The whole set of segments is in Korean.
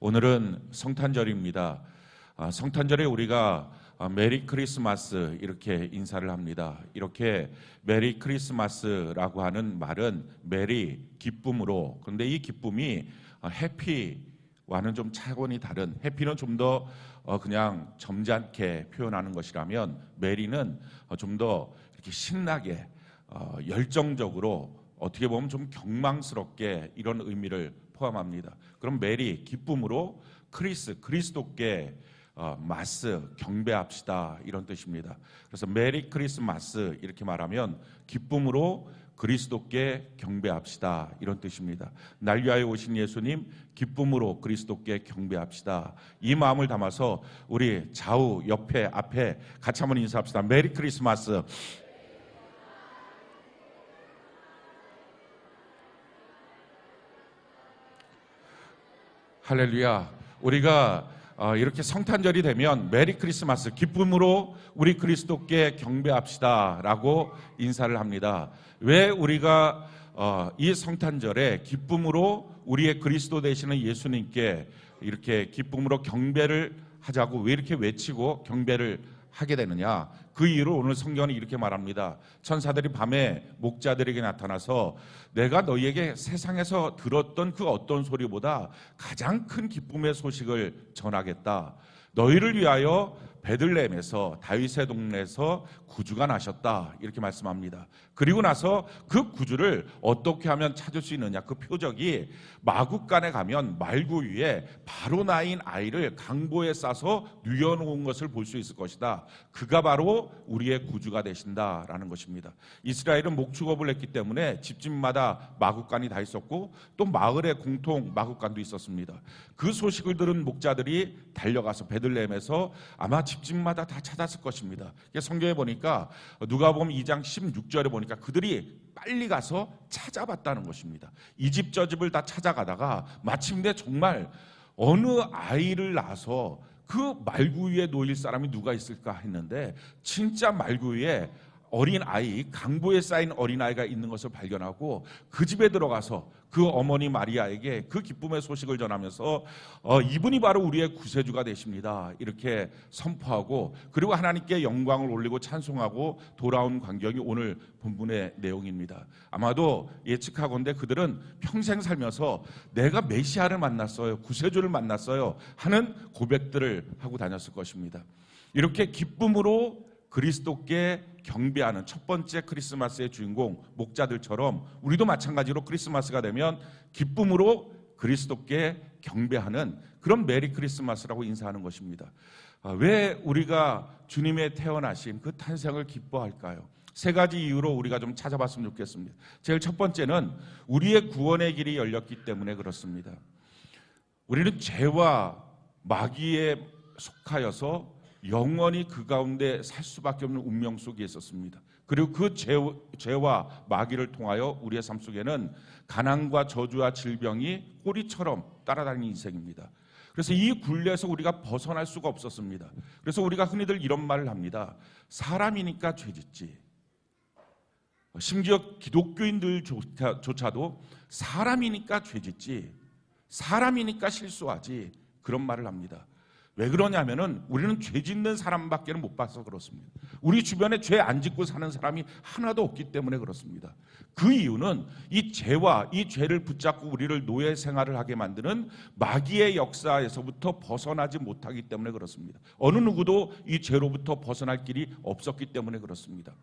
오늘은 성탄절입니다. 성탄절에 우리가 메리 크리스마스 이렇게 인사를 합니다. 이렇게 메리 크리스마스라고 하는 말은 메리, 기쁨으로, 그런데 이 기쁨이 해피와는 좀 차원이 다른, 해피는 좀 더 그냥 점잖게 표현하는 것이라면 메리는 좀 더 이렇게 신나게 열정적으로, 어떻게 보면 좀 경망스럽게 이런 의미를 포함합니다. 그럼 메리, 기쁨으로, 그리스도께 마스, 경배합시다, 이런 뜻입니다. 그래서 메리 크리스마스 이렇게 말하면 기쁨으로 그리스도께 경배합시다, 이런 뜻입니다. 날 위하여 오신 예수님, 기쁨으로 그리스도께 경배합시다. 이 마음을 담아서 우리 좌우, 옆에, 앞에 같이 한번 인사합시다. 메리 크리스마스. 할렐루야. 우리가 이렇게 성탄절이 되면 메리 크리스마스, 기쁨으로 우리 그리스도께 경배합시다 라고 인사를 합니다. 왜 우리가 이 성탄절에 기쁨으로 우리의 그리스도 되시는 예수님께 이렇게 기쁨으로 경배를 하자고 왜 이렇게 외치고 경배를 하게 되느냐? 그 이유를 오늘 성경은 이렇게 말합니다. 천사들이 밤에 목자들에게 나타나서 내가 너희에게 세상에서 들었던 그 어떤 소리보다 가장 큰 기쁨의 소식을 전하겠다. 너희를 위하여 베들레헴에서, 다윗의 동네에서 구주가 나셨다, 이렇게 말씀합니다. 그리고 나서 그 구주를 어떻게 하면 찾을 수 있느냐, 그 표적이 마구간에 가면 말구 위에 바로 나인 아이를 강보에 싸서 뉘어놓은 것을 볼 수 있을 것이다. 그가 바로 우리의 구주가 되신다라는 것입니다. 이스라엘은 목축업을 했기 때문에 집집마다 마구간이 다 있었고 또 마을에 공통 마구간도 있었습니다. 그 소식을 들은 목자들이 달려가서 베들레헴에서 아마 집집마다 다 찾았을 것입니다. 성경에 보니까 누가복음 2장 16절에 보니까 그들이 빨리 가서 찾아봤다는 것입니다. 이 집 저 집을 다 찾아가다가 마침내 정말 어느 아이를 낳아서 그 말구 위에 놓일 사람이 누가 있을까 했는데 진짜 말구 위에 어린 아이, 강보에 쌓인 어린 아이가 있는 것을 발견하고 그 집에 들어가서 그 어머니 마리아에게 그 기쁨의 소식을 전하면서 이분이 바로 우리의 구세주가 되십니다, 이렇게 선포하고, 그리고 하나님께 영광을 올리고 찬송하고 돌아온 광경이 오늘 본문의 내용입니다. 아마도 예측하건대 그들은 평생 살면서 내가 메시아를 만났어요, 구세주를 만났어요 하는 고백들을 하고 다녔을 것입니다. 이렇게 기쁨으로 그리스도께 경배하는 첫 번째 크리스마스의 주인공 목자들처럼 우리도 마찬가지로 크리스마스가 되면 기쁨으로 그리스도께 경배하는 그런 메리 크리스마스라고 인사하는 것입니다. 왜 우리가 주님의 태어나심, 그 탄생을 기뻐할까요? 세 가지 이유로 우리가 좀 찾아봤으면 좋겠습니다. 제일 첫 번째는 우리의 구원의 길이 열렸기 때문에 그렇습니다. 우리는 죄와 마귀에 속하여서 영원히 그 가운데 살 수밖에 없는 운명 속에 있었습니다. 그리고 그 죄와 마귀를 통하여 우리의 삶 속에는 가난과 저주와 질병이 꼬리처럼 따라다니는 인생입니다. 그래서 이 굴레에서 우리가 벗어날 수가 없었습니다. 그래서 우리가 흔히들 이런 말을 합니다. 사람이니까 죄짓지. 심지어 기독교인들조차도 사람이니까 죄짓지, 사람이니까 실수하지, 그런 말을 합니다. 왜 그러냐면은 우리는 죄 짓는 사람밖에 못 봐서 그렇습니다. 우리 주변에 죄 안 짓고 사는 사람이 하나도 없기 때문에 그렇습니다. 그 이유는 이 죄와 이 죄를 붙잡고 우리를 노예 생활을 하게 만드는 마귀의 역사에서부터 벗어나지 못하기 때문에 그렇습니다. 어느 누구도 이 죄로부터 벗어날 길이 없었기 때문에 그렇습니다.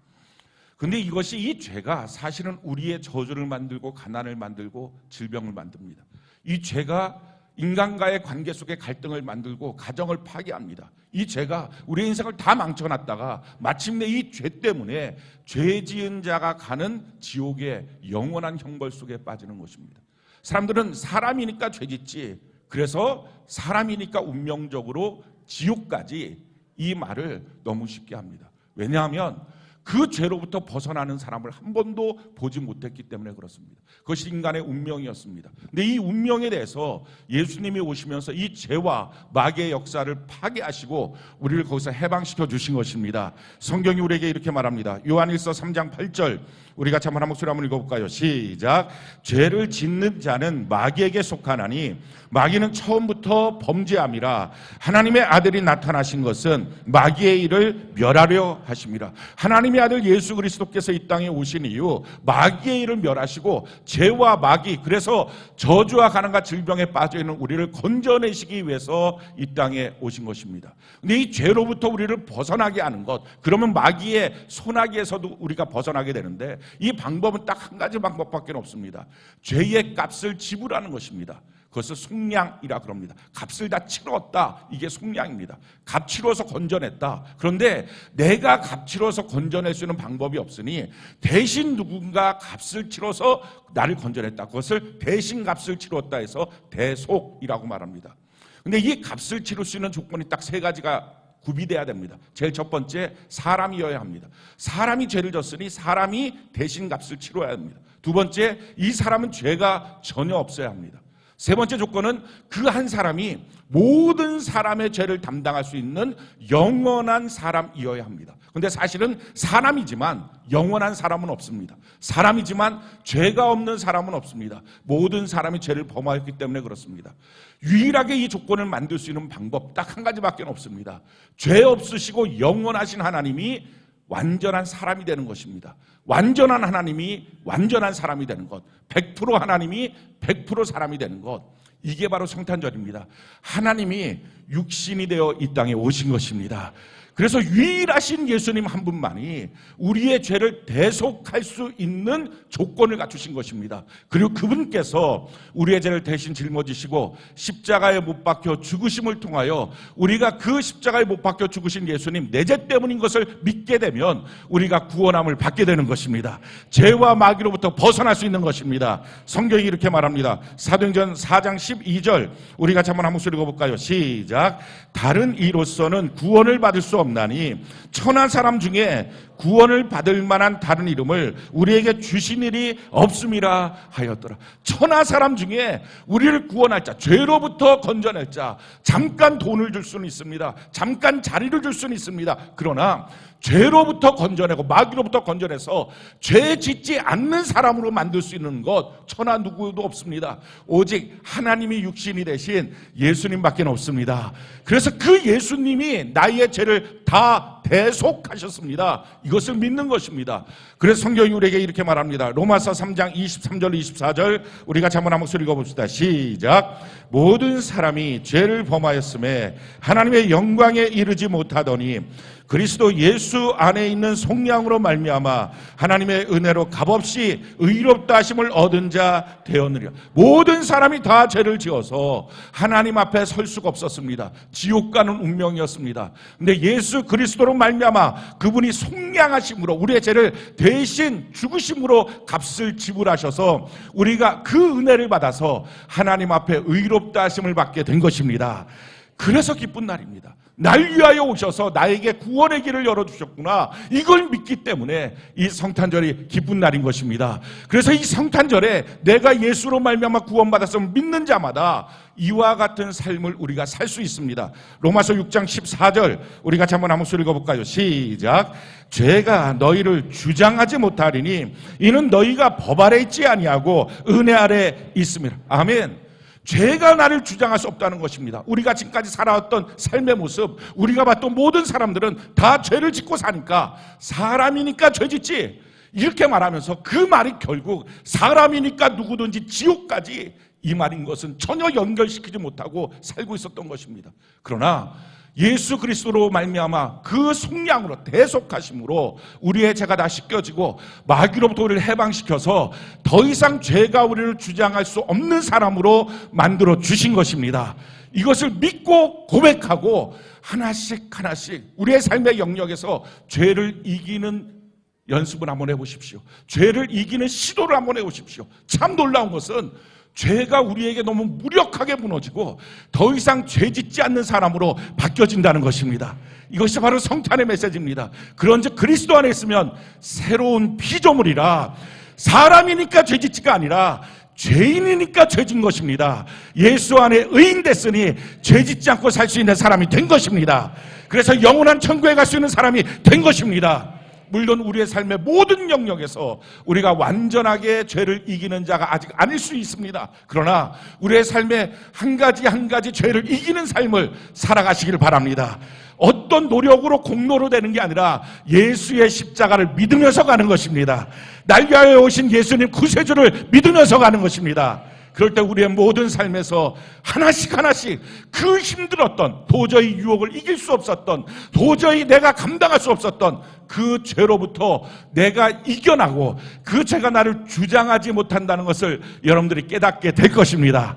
근데 이것이, 이 죄가 사실은 우리의 저주를 만들고 가난을 만들고 질병을 만듭니다. 이 죄가 인간과의 관계 속에 갈등을 만들고 가정을 파괴합니다. 이 죄가 우리의 인생을 다 망쳐놨다가 마침내 이 죄 때문에 죄 지은 자가 가는 지옥의 영원한 형벌 속에 빠지는 것입니다. 사람들은 사람이니까 죄 짓지, 그래서 사람이니까 운명적으로 지옥까지, 이 말을 너무 쉽게 합니다. 왜냐하면 그 죄로부터 벗어나는 사람을 한 번도 보지 못했기 때문에 그렇습니다. 그것이 인간의 운명이었습니다. 근데 이 운명에 대해서 예수님이 오시면서 이 죄와 마귀의 역사를 파괴하시고 우리를 거기서 해방시켜 주신 것입니다. 성경이 우리에게 이렇게 말합니다. 요한일서 3장 8절 우리가 한번 한 목소리 한번 읽어볼까요? 시작. 죄를 짓는 자는 마귀에게 속하나니 마귀는 처음부터 범죄함이라. 하나님의 아들이 나타나신 것은 마귀의 일을 멸하려 하심이라. 하나님의 아들 예수 그리스도께서 이 땅에 오신 이후 마귀의 일을 멸하시고 죄와 마귀, 그래서 저주와 가난과 질병에 빠져있는 우리를 건져내시기 위해서 이 땅에 오신 것입니다. 근데 이 죄로부터 우리를 벗어나게 하는 것, 그러면 마귀의 소나기에서도 우리가 벗어나게 되는데 이 방법은 딱 한 가지 방법밖에 없습니다. 죄의 값을 지불하는 것입니다. 그것을 속량이라 그럽니다. 값을 다 치렀다. 이게 속량입니다. 값 치러서 건져냈다. 그런데 내가 값 치러서 건져낼 수 있는 방법이 없으니 대신 누군가 값을 치러서 나를 건져냈다. 그것을 대신 값을 치렀다 해서 대속이라고 말합니다. 근데 이 값을 치를 수 있는 조건이 딱 세 가지가 구비돼야 됩니다. 제일 첫 번째, 사람이어야 합니다. 사람이 죄를 졌으니 사람이 대신 값을 치러야 합니다. 두 번째, 이 사람은 죄가 전혀 없어야 합니다. 세 번째 조건은 그 한 사람이 모든 사람의 죄를 담당할 수 있는 영원한 사람이어야 합니다. 그런데 사실은 사람이지만 영원한 사람은 없습니다. 사람이지만 죄가 없는 사람은 없습니다. 모든 사람이 죄를 범하였기 때문에 그렇습니다. 유일하게 이 조건을 만들 수 있는 방법 딱 한 가지밖에 없습니다. 죄 없으시고 영원하신 하나님이 완전한 사람이 되는 것입니다. 완전한 하나님이 완전한 사람이 되는 것, 100% 하나님이 100% 사람이 되는 것, 이게 바로 성탄절입니다. 하나님이 육신이 되어 이 땅에 오신 것입니다. 그래서 유일하신 예수님 한 분만이 우리의 죄를 대속할 수 있는 조건을 갖추신 것입니다. 그리고 그분께서 우리의 죄를 대신 짊어지시고 십자가에 못 박혀 죽으심을 통하여 우리가 그 십자가에 못 박혀 죽으신 예수님, 내 죄 때문인 것을 믿게 되면 우리가 구원함을 받게 되는 것입니다. 죄와 마귀로부터 벗어날 수 있는 것입니다. 성경이 이렇게 말합니다. 사도행전 4장 12절 우리 같이 한번 한 목소리 읽어볼까요? 시작. 다른 이로서는 구원을 받을 수 없나니 천하 사람 중에 구원을 받을 만한 다른 이름을 우리에게 주신 일이 없음이라 하였더라. 천하 사람 중에 우리를 구원할 자, 죄로부터 건져낼 자, 잠깐 돈을 줄 수는 있습니다. 잠깐 자리를 줄 수는 있습니다. 그러나 죄로부터 건져내고 마귀로부터 건져내서 죄 짓지 않는 사람으로 만들 수 있는 것 천하 누구도 없습니다. 오직 하나님이 육신이 되신 예수님밖에 없습니다. 그래서 그 예수님이 나의 죄를 다 대속하셨습니다. 이것을 믿는 것입니다. 그래서 성경이 우리에게 이렇게 말합니다. 로마서 3장 23절 24절 우리가 한번 한 목소리 읽어봅시다. 시작. 모든 사람이 죄를 범하였음에 하나님의 영광에 이르지 못하더니 그리스도 예수 안에 있는 속량으로 말미암아 하나님의 은혜로 값없이 의롭다 하심을 얻은 자 되었느니라. 모든 사람이 다 죄를 지어서 하나님 앞에 설 수가 없었습니다. 지옥 가는 운명이었습니다. 근데 예수 그리스도로 말미암아 그분이 속량하심으로 우리의 죄를 대신 죽으심으로 값을 지불하셔서 우리가 그 은혜를 받아서 하나님 앞에 의롭다 하심을 받게 된 것입니다. 그래서 기쁜 날입니다. 날 위하여 오셔서 나에게 구원의 길을 열어주셨구나. 이걸 믿기 때문에 이 성탄절이 기쁜 날인 것입니다. 그래서 이 성탄절에 내가 예수로 말미암아 구원받았음을 믿는 자마다 이와 같은 삶을 우리가 살 수 있습니다. 로마서 6장 14절 우리 같이 한번 한 목소리 읽어볼까요? 시작. 죄가 너희를 주장하지 못하리니 이는 너희가 법 아래 있지 아니하고 은혜 아래 있음이라. 아멘. 죄가 나를 주장할 수 없다는 것입니다. 우리가 지금까지 살아왔던 삶의 모습, 우리가 봤던 모든 사람들은 다 죄를 짓고 사니까 사람이니까 죄 짓지 이렇게 말하면서 그 말이 결국 사람이니까 누구든지 지옥까지 이 말인 것은 전혀 연결시키지 못하고 살고 있었던 것입니다. 그러나 예수 그리스도로 말미암아 그 속량으로 대속하심으로 우리의 죄가 다 씻겨지고 마귀로부터 우리를 해방시켜서 더 이상 죄가 우리를 주장할 수 없는 사람으로 만들어 주신 것입니다. 이것을 믿고 고백하고 하나씩 하나씩 우리의 삶의 영역에서 죄를 이기는 연습을 한번 해보십시오. 죄를 이기는 시도를 한번 해보십시오. 참 놀라운 것은 죄가 우리에게 너무 무력하게 무너지고 더 이상 죄 짓지 않는 사람으로 바뀌어진다는 것입니다. 이것이 바로 성탄의 메시지입니다. 그런즉 그리스도 안에 있으면 새로운 피조물이라, 사람이니까 죄 짓지가 아니라 죄인이니까 죄 진 것입니다. 예수 안에 의인 됐으니 죄 짓지 않고 살 수 있는 사람이 된 것입니다. 그래서 영원한 천국에 갈 수 있는 사람이 된 것입니다. 물론 우리의 삶의 모든 영역에서 우리가 완전하게 죄를 이기는 자가 아직 아닐 수 있습니다. 그러나 우리의 삶의 한 가지 한 가지 죄를 이기는 삶을 살아가시길 바랍니다. 어떤 노력으로 공로로 되는 게 아니라 예수의 십자가를 믿으면서 가는 것입니다. 날 위하여 오신 예수님 구세주를 믿으면서 가는 것입니다. 그럴 때 우리의 모든 삶에서 하나씩 하나씩 그 힘들었던, 도저히 유혹을 이길 수 없었던, 도저히 내가 감당할 수 없었던 그 죄로부터 내가 이겨나고 그 죄가 나를 주장하지 못한다는 것을 여러분들이 깨닫게 될 것입니다.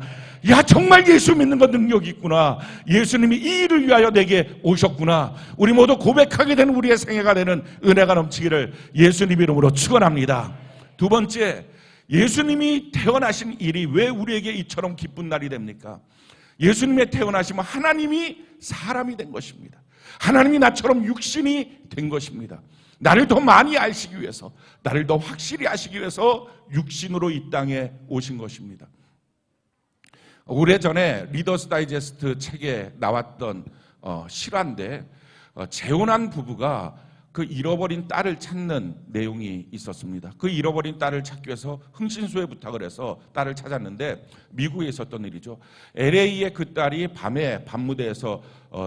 야, 정말 예수 믿는 건 능력이 있구나. 예수님이 이 일을 위하여 내게 오셨구나. 우리 모두 고백하게 되는 우리의 생애가 되는 은혜가 넘치기를 예수님 이름으로 축원합니다. 두 번째, 예수님이 태어나신 일이 왜 우리에게 이처럼 기쁜 날이 됩니까? 예수님의 태어나심은 하나님이 사람이 된 것입니다. 하나님이 나처럼 육신이 된 것입니다. 나를 더 많이 아시기 위해서, 나를 더 확실히 아시기 위해서 육신으로 이 땅에 오신 것입니다. 오래전에 리더스 다이제스트 책에 나왔던 실화인데, 재혼한 부부가 그 잃어버린 딸을 찾는 내용이 있었습니다. 그 잃어버린 딸을 찾기 위해서 흥신소에 부탁을 해서 딸을 찾았는데, 미국에 있었던 일이죠. LA의 그 딸이 밤에 밤무대에서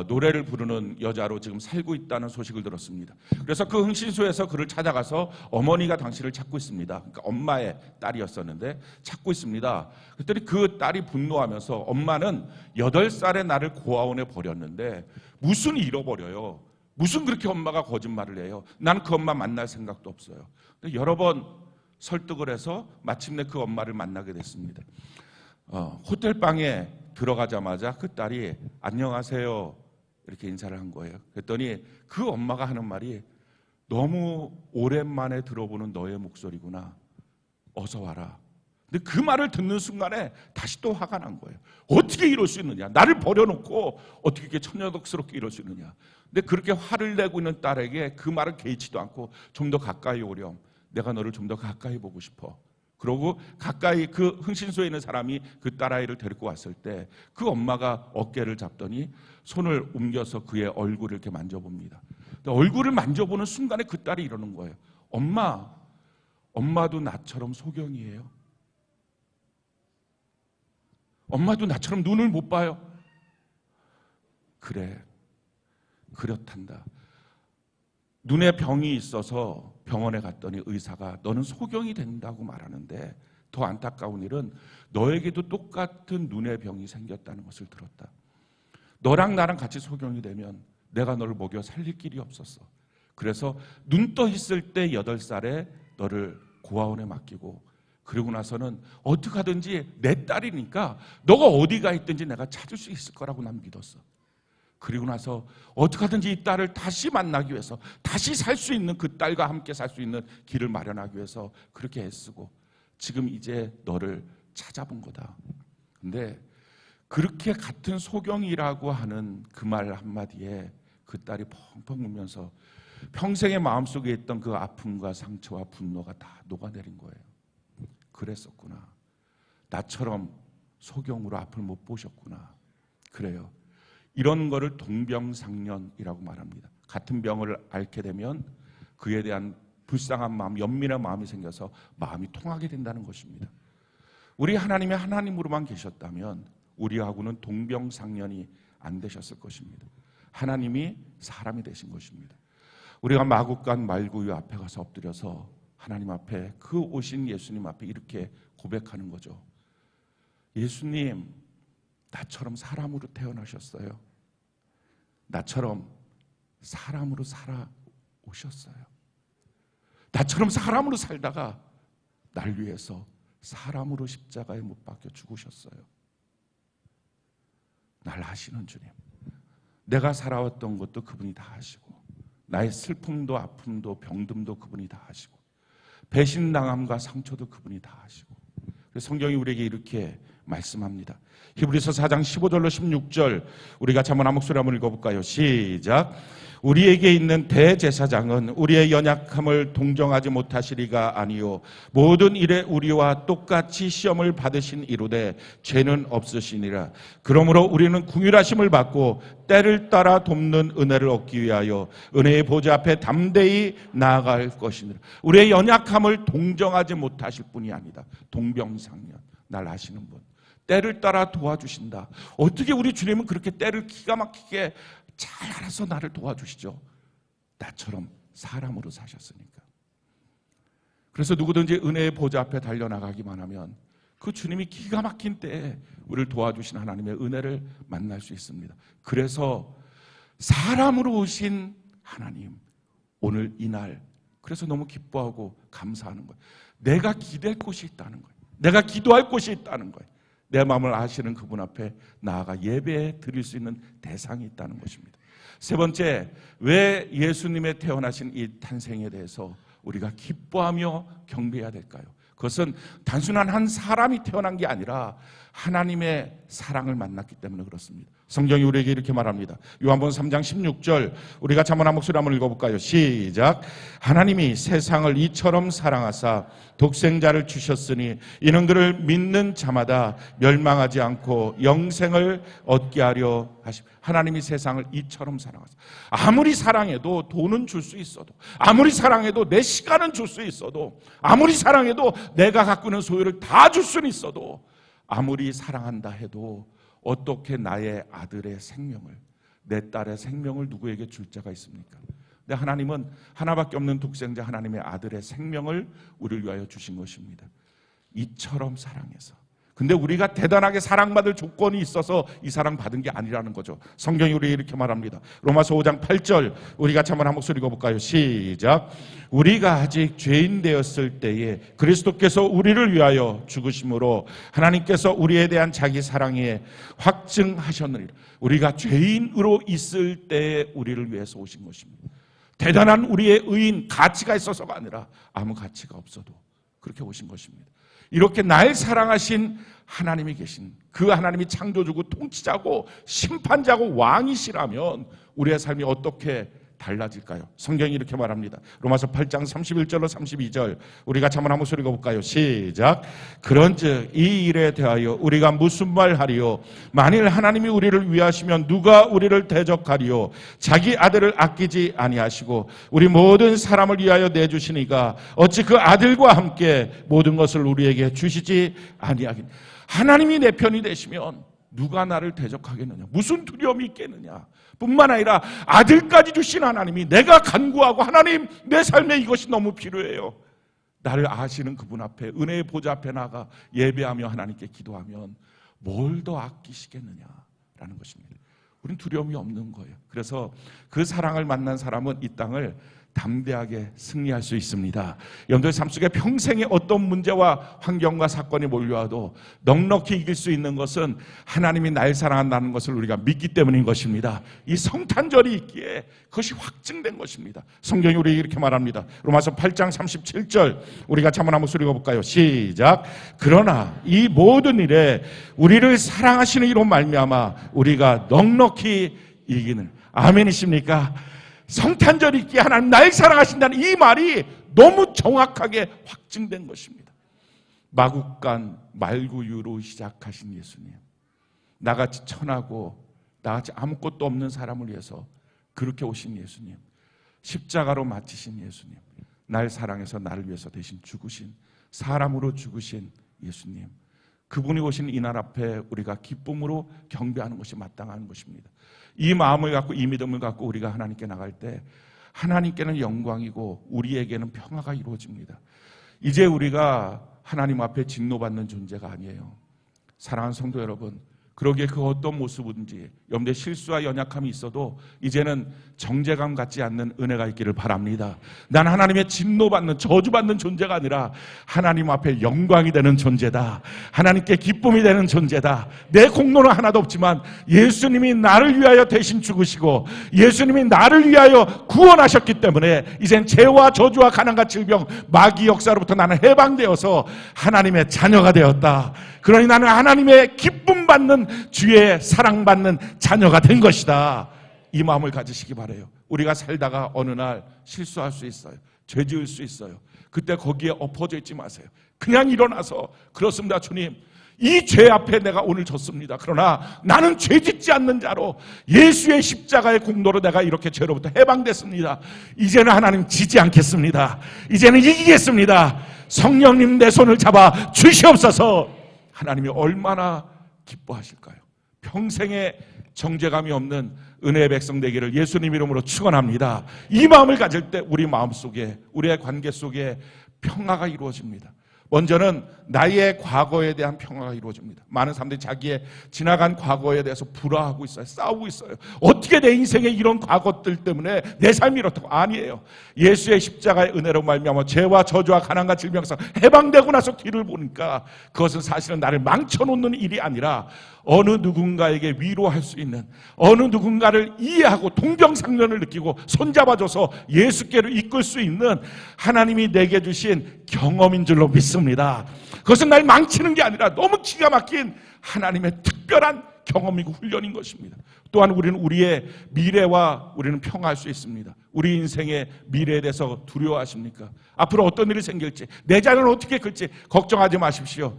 노래를 부르는 여자로 지금 살고 있다는 소식을 들었습니다. 그래서 그 흥신소에서 그를 찾아가서 어머니가 당신을 찾고 있습니다. 그러니까 엄마의 딸이었었는데 찾고 있습니다. 그랬더니 그 딸이 분노하면서, 엄마는 8살에 나를 고아원에 버렸는데 무슨 잃어버려요? 무슨 그렇게 엄마가 거짓말을 해요? 나는 그 엄마 만날 생각도 없어요. 여러 번 설득을 해서 마침내 그 엄마를 만나게 됐습니다. 호텔방에 들어가자마자 그 딸이 안녕하세요 이렇게 인사를 한 거예요. 그랬더니 그 엄마가 하는 말이, 너무 오랜만에 들어보는 너의 목소리구나. 어서 와라. 근데 그 말을 듣는 순간에 다시 또 화가 난 거예요. 어떻게 이럴 수 있느냐? 나를 버려놓고 어떻게 이렇게 천연덕스럽게 이럴 수 있느냐? 근데 그렇게 화를 내고 있는 딸에게 그 말을 개의치도 않고, 좀 더 가까이 오렴. 내가 너를 좀 더 가까이 보고 싶어. 그러고 가까이 그 흥신소에 있는 사람이 그 딸아이를 데리고 왔을 때 그 엄마가 어깨를 잡더니 손을 옮겨서 그의 얼굴을 이렇게 만져봅니다. 얼굴을 만져보는 순간에 그 딸이 이러는 거예요. 엄마도 나처럼 소경이에요. 엄마도 나처럼 눈을 못 봐요. 그래, 그렇단다. 눈에 병이 있어서 병원에 갔더니 의사가 너는 소경이 된다고 말하는데, 더 안타까운 일은 너에게도 똑같은 눈의 병이 생겼다는 것을 들었다. 너랑 나랑 같이 소경이 되면 내가 너를 먹여 살릴 길이 없었어. 그래서 눈 떠 있을 때 8살에 너를 고아원에 맡기고, 그리고 나서는 어떻게 하든지 내 딸이니까 너가 어디가 있든지 내가 찾을 수 있을 거라고 난 믿었어. 그리고 나서 어떻게 하든지 이 딸을 다시 만나기 위해서, 다시 살 수 있는, 그 딸과 함께 살 수 있는 길을 마련하기 위해서 그렇게 애쓰고, 지금 이제 너를 찾아본 거다. 근데 그렇게 같은 소경이라고 하는 그 말 한마디에 그 딸이 펑펑 울면서 평생의 마음속에 있던 그 아픔과 상처와 분노가 다 녹아내린 거예요. 그랬었구나. 나처럼 소경으로 앞을 못 보셨구나. 그래요. 이런 거를 동병상련이라고 말합니다. 같은 병을 앓게 되면 그에 대한 불쌍한 마음, 연민한 마음이 생겨서 마음이 통하게 된다는 것입니다. 우리 하나님이 하나님으로만 계셨다면 우리하고는 동병상련이 안 되셨을 것입니다. 하나님이 사람이 되신 것입니다. 우리가 마국간 말구유 앞에 가서 엎드려서 하나님 앞에, 그 오신 예수님 앞에 이렇게 고백하는 거죠. 예수님, 나처럼 사람으로 태어나셨어요. 나처럼 사람으로 살아오셨어요. 나처럼 사람으로 살다가 날 위해서 사람으로 십자가에 못 박혀 죽으셨어요. 날 아시는 주님. 내가 살아왔던 것도 그분이 다 아시고, 나의 슬픔도 아픔도 병듦도 그분이 다 아시고, 배신당함과 상처도 그분이 다 아시고, 성경이 우리에게 이렇게 말씀합니다. 히브리서 4장 15절로 16절 우리 같이 한번 한 목소리 한번 읽어볼까요? 시작. 우리에게 있는 대제사장은 우리의 연약함을 동정하지 못하시리가 아니요 모든 일에 우리와 똑같이 시험을 받으신 이로되 죄는 없으시니라. 그러므로 우리는 긍휼하심을 받고 때를 따라 돕는 은혜를 얻기 위하여 은혜의 보좌 앞에 담대히 나아갈 것이니라. 우리의 연약함을 동정하지 못하실 분이 아니다. 동병상련, 날 아시는 분, 때를 따라 도와주신다. 어떻게 우리 주님은 그렇게 때를 기가 막히게 잘 알아서 나를 도와주시죠. 나처럼 사람으로 사셨으니까. 그래서 누구든지 은혜의 보좌 앞에 달려나가기만 하면 그 주님이 기가 막힌 때에 우리를 도와주신 하나님의 은혜를 만날 수 있습니다. 그래서 사람으로 오신 하나님, 오늘 이날 그래서 너무 기뻐하고 감사하는 거예요. 내가 기댈 곳이 있다는 거예요. 내가 기도할 곳이 있다는 거예요. 내 마음을 아시는 그분 앞에 나아가 예배 드릴 수 있는 대상이 있다는 것입니다. 세 번째, 왜 예수님의 태어나신 이 탄생에 대해서 우리가 기뻐하며 경배해야 될까요? 그것은 단순한 한 사람이 태어난 게 아니라 하나님의 사랑을 만났기 때문에 그렇습니다. 성경이 우리에게 이렇게 말합니다. 요한복음 3장 16절 우리 같이 한번 한 목소리 한번 읽어볼까요? 시작. 하나님이 세상을 이처럼 사랑하사 독생자를 주셨으니 이는 그를 믿는 자마다 멸망하지 않고 영생을 얻게 하려 하십니다. 하나님이 세상을 이처럼 사랑하사, 아무리 사랑해도 돈은 줄 수 있어도, 아무리 사랑해도 내 시간은 줄 수 있어도, 아무리 사랑해도 내가 갖고 있는 소유를 다 줄 수는 있어도, 아무리 사랑한다 해도 어떻게 나의 아들의 생명을, 내 딸의 생명을 누구에게 줄 자가 있습니까? 근데 하나님은 하나밖에 없는 독생자 하나님의 아들의 생명을 우리를 위하여 주신 것입니다. 이처럼 사랑해서. 근데 우리가 대단하게 사랑받을 조건이 있어서 이 사랑 받은 게 아니라는 거죠. 성경이 우리에게 이렇게 말합니다. 로마서 5장 8절 우리 같이 한번 한 목소리 읽어볼까요? 시작. 우리가 아직 죄인 되었을 때에 그리스도께서 우리를 위하여 죽으심으로 하나님께서 우리에 대한 자기 사랑에 확증하셨느니라. 우리가 죄인으로 있을 때에 우리를 위해서 오신 것입니다. 대단한 우리의 의인, 가치가 있어서가 아니라 아무 가치가 없어도 그렇게 오신 것입니다. 이렇게 날 사랑하신 하나님이 계신, 그 하나님이 창조주고 통치자고 심판자고 왕이시라면 우리의 삶이 어떻게 달라질까요? 성경이 이렇게 말합니다. 로마서 8장 31절로 32절 우리 같이 한번 한 목소리 읽어볼까요? 시작. 그런즉 이 일에 대하여 우리가 무슨 말 하리요? 만일 하나님이 우리를 위하시면 누가 우리를 대적하리요? 자기 아들을 아끼지 아니하시고 우리 모든 사람을 위하여 내주시니가 어찌 그 아들과 함께 모든 것을 우리에게 주시지 아니하겠느냐. 하나님이 내 편이 되시면 누가 나를 대적하겠느냐? 무슨 두려움이 있겠느냐? 뿐만 아니라 아들까지 주신 하나님이, 내가 간구하고 하나님 내 삶에 이것이 너무 필요해요, 나를 아시는 그분 앞에, 은혜의 보좌 앞에 나가 예배하며 하나님께 기도하면 뭘 더 아끼시겠느냐라는 것입니다. 우리는 두려움이 없는 거예요. 그래서 그 사랑을 만난 사람은 이 땅을 담대하게 승리할 수 있습니다. 여러분들 삶 속에 평생에 어떤 문제와 환경과 사건이 몰려와도 넉넉히 이길 수 있는 것은 하나님이 날 사랑한다는 것을 우리가 믿기 때문인 것입니다. 이 성탄절이 있기에 그것이 확증된 것입니다. 성경이 우리에게 이렇게 말합니다. 로마서 8장 37절 우리 같이 한번 목소리 읽어볼까요? 시작. 그러나 이 모든 일에 우리를 사랑하시는 이로 말미암아 우리가 넉넉히 이기는, 아멘이십니까? 성탄절이 있기에 하나님 날 사랑하신다는 이 말이 너무 정확하게 확증된 것입니다. 마국간 말구유로 시작하신 예수님, 나같이 천하고 나같이 아무것도 없는 사람을 위해서 그렇게 오신 예수님, 십자가로 마치신 예수님, 날 사랑해서 나를 위해서 대신 죽으신, 사람으로 죽으신 예수님, 그분이 오신 이날 앞에 우리가 기쁨으로 경배하는 것이 마땅한 것입니다. 이 마음을 갖고, 이 믿음을 갖고 우리가 하나님께 나갈 때 하나님께는 영광이고 우리에게는 평화가 이루어집니다. 이제 우리가 하나님 앞에 진노받는 존재가 아니에요. 사랑하는 성도 여러분, 그러기에 그 어떤 모습인지 여러분들 실수와 연약함이 있어도 이제는 정죄감 갖지 않는 은혜가 있기를 바랍니다. 난 하나님의 진노받는 저주받는 존재가 아니라 하나님 앞에 영광이 되는 존재다. 하나님께 기쁨이 되는 존재다. 내 공로는 하나도 없지만 예수님이 나를 위하여 대신 죽으시고 예수님이 나를 위하여 구원하셨기 때문에 이젠 죄와 저주와 가난과 질병 마귀 역사로부터 나는 해방되어서 하나님의 자녀가 되었다. 그러니 나는 하나님의 기쁨 받는 주의 사랑받는 자녀가 된 것이다. 이 마음을 가지시기 바라요. 우리가 살다가 어느 날 실수할 수 있어요. 죄 지을 수 있어요. 그때 거기에 엎어져 있지 마세요. 그냥 일어나서 그렇습니다 주님, 이 죄 앞에 내가 오늘 졌습니다. 그러나 나는 죄 짓지 않는 자로 예수의 십자가의 공로로 내가 이렇게 죄로부터 해방됐습니다. 이제는 하나님 지지 않겠습니다. 이제는 이기겠습니다. 성령님 내 손을 잡아 주시옵소서. 하나님이 얼마나 기뻐하실까요? 평생에 정죄감이 없는 은혜의 백성 되기를 예수님 이름으로 축원합니다. 이 마음을 가질 때 우리 마음속에, 우리의 관계 속에 평화가 이루어집니다. 먼저는 나의 과거에 대한 평화가 이루어집니다. 많은 사람들이 자기의 지나간 과거에 대해서 불화하고 있어요. 싸우고 있어요. 어떻게 내 인생에 이런 과거들 때문에 내 삶이 이렇다고. 아니에요. 예수의 십자가의 은혜로 말미암아 죄와 저주와 가난과 질병에서 해방되고 나서 뒤를 보니까 그것은 사실은 나를 망쳐놓는 일이 아니라 어느 누군가에게 위로할 수 있는, 어느 누군가를 이해하고 동병상련을 느끼고 손잡아줘서 예수께로 이끌 수 있는 하나님이 내게 주신 경험인 줄로 믿습니다. 그것은 날 망치는 게 아니라 너무 기가 막힌 하나님의 특별한 경험이고 훈련인 것입니다. 또한 우리는 우리의 미래와 우리는 평화할 수 있습니다. 우리 인생의 미래에 대해서 두려워하십니까? 앞으로 어떤 일이 생길지, 내 자녀는 어떻게 클지 걱정하지 마십시오.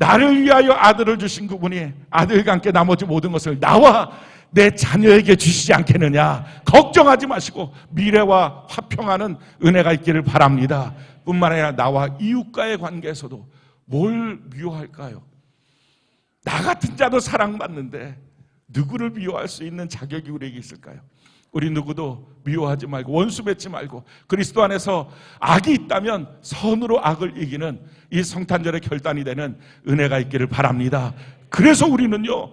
나를 위하여 아들을 주신 그분이 아들과 함께 나머지 모든 것을 나와 내 자녀에게 주시지 않겠느냐. 걱정하지 마시고 미래와 화평하는 은혜가 있기를 바랍니다. 뿐만 아니라 나와 이웃과의 관계에서도 뭘 미워할까요? 나 같은 자도 사랑받는데 누구를 미워할 수 있는 자격이 우리에게 있을까요? 우리 누구도 미워하지 말고 원수 맺지 말고 그리스도 안에서 악이 있다면 선으로 악을 이기는 이 성탄절의 결단이 되는 은혜가 있기를 바랍니다. 그래서 우리는요,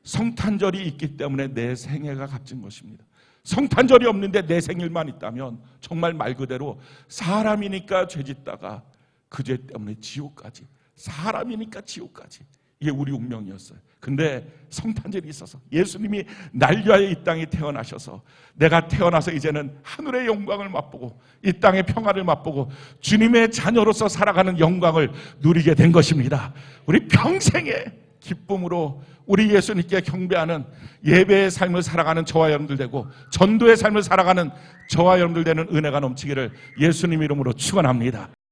성탄절이 있기 때문에 내 생애가 값진 것입니다. 성탄절이 없는데 내 생일만 있다면 정말 말 그대로 사람이니까 죄짓다가 그 죄 때문에 지옥까지, 사람이니까 지옥까지, 이게 우리 운명이었어요. 근데 성탄절이 있어서 예수님이 날 위하여 이 땅에 태어나셔서 내가 태어나서 이제는 하늘의 영광을 맛보고 이 땅의 평화를 맛보고 주님의 자녀로서 살아가는 영광을 누리게 된 것입니다. 우리 평생의 기쁨으로 우리 예수님께 경배하는 예배의 삶을 살아가는 저와 여러분들 되고 전도의 삶을 살아가는 저와 여러분들 되는 은혜가 넘치기를 예수님 이름으로 축원합니다.